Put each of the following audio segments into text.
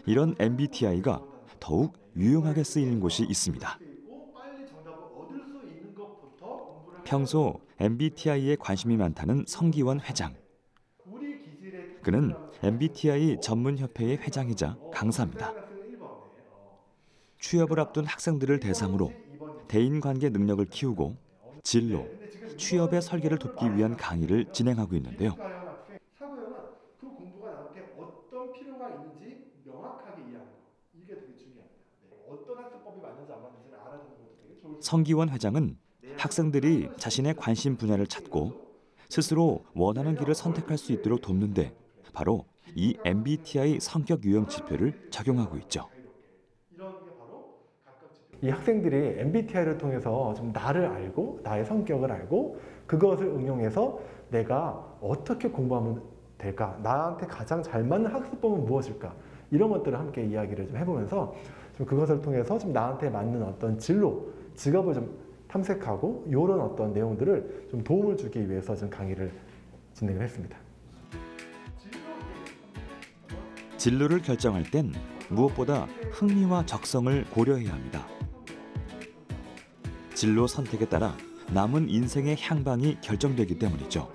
이런 MBTI가 더욱 유용하게 쓰이는 곳이 있습니다. 평소 MBTI에 관심이 많다는 성기원 회장. 그는 MBTI 전문협회의 회장이자 강사입니다. 취업을 앞둔 학생들을 대상으로 대인관계 능력을 키우고 진로, 취업의 설계를 돕기 위한 강의를 진행하고 있는데요. 성기원 회장은 학생들이 자신의 관심 분야를 찾고 스스로 원하는 길을 선택할 수 있도록 돕는데 바로 이 MBTI 성격 유형 지표를 적용하고 있죠. 이 학생들이 MBTI를 통해서 좀 나를 알고 나의 성격을 알고 그것을 응용해서 내가 어떻게 공부하면 될까? 나한테 가장 잘 맞는 학습법은 무엇일까? 이런 것들을 함께 이야기를 좀 해보면서 좀 그것을 통해서 좀 나한테 맞는 어떤 진로, 직업을 좀 탐색하고 이런 어떤 내용들을 좀 도움을 주기 위해서 좀 강의를 진행을 했습니다. 진로를 결정할 땐 무엇보다 흥미와 적성을 고려해야 합니다. 진로 선택에 따라 남은 인생의 향방이 결정되기 때문이죠.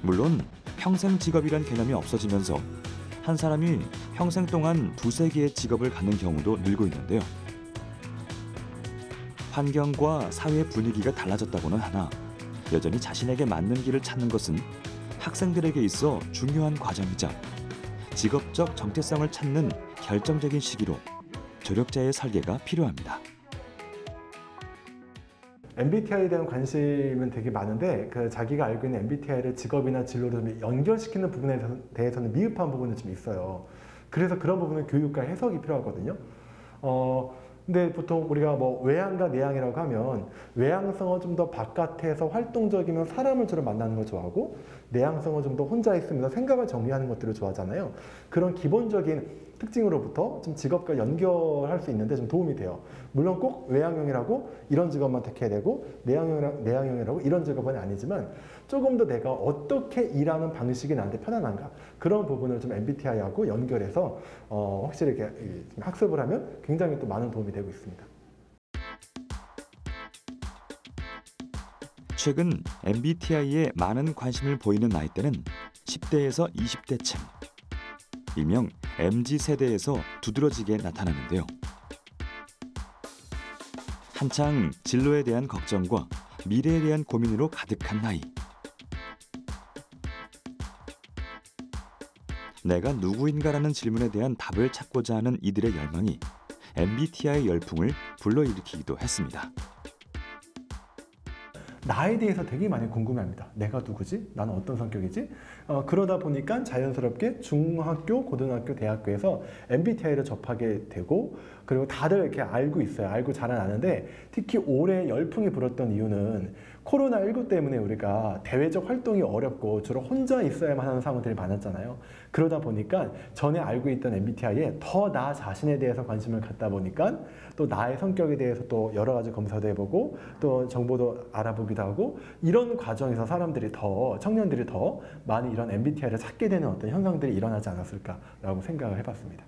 물론 평생 직업이란 개념이 없어지면서 한 사람이 평생 동안 두세 개의 직업을 갖는 경우도 늘고 있는데요. 환경과 사회 분위기가 달라졌다고는 하나 여전히 자신에게 맞는 길을 찾는 것은 학생들에게 있어 중요한 과정이자 직업적 정체성을 찾는 결정적인 시기로 조력자의 설계가 필요합니다. MBTI에 대한 관심은 되게 많은데 자기가 알고 있는 MBTI를 직업이나 진로로 연결시키는 부분에 대해서는 미흡한 부분이 좀 있어요. 그래서 그런 부분은 교육과 해석이 필요하거든요. 근데 보통 우리가 뭐 외향과 내향이라고 하면 외향성은 좀 더 바깥에서 활동적이면 사람을 주로 만나는 걸 좋아하고 내향성은 좀 더 혼자 있으면서 생각을 정리하는 것들을 좋아하잖아요. 그런 기본적인 특징으로부터 좀 직업과 연결할 수 있는데 좀 도움이 돼요. 물론 꼭 외향형이라고 이런 직업만 택해야 되고 내향형이라고 이런 직업은 아니지만 조금 더 내가 어떻게 일하는 방식이 나한테 편안한가 그런 부분을 좀 MBTI하고 연결해서 확실히 이렇게 학습을 하면 굉장히 또 많은 도움이 되고 있습니다. 최근 MBTI에 많은 관심을 보이는 나이대는 10대에서 20대층, 일명 MZ세대에서 두드러지게 나타나는데요. 한창 진로에 대한 걱정과 미래에 대한 고민으로 가득한 나이. 내가 누구인가라는 질문에 대한 답을 찾고자 하는 이들의 열망이 MBTI 열풍을 불러일으키기도 했습니다. 나에 대해서 되게 많이 궁금해합니다. 내가 누구지? 나는 어떤 성격이지? 그러다 보니까 자연스럽게 중학교, 고등학교, 대학교에서 MBTI를 접하게 되고 그리고 다들 이렇게 알고 있어요. 알고 잘은 아는데 특히 올해 열풍이 불었던 이유는 코로나19 때문에 우리가 대외적 활동이 어렵고 주로 혼자 있어야만 하는 상황들이 많았잖아요. 그러다 보니까 전에 알고 있던 MBTI에 더 나 자신에 대해서 관심을 갖다 보니까 또 나의 성격에 대해서 또 여러 가지 검사도 해보고 또 정보도 알아보기도 하고 이런 과정에서 사람들이 청년들이 더 많이 이런 MBTI를 찾게 되는 어떤 현상들이 일어나지 않았을까라고 생각을 해봤습니다.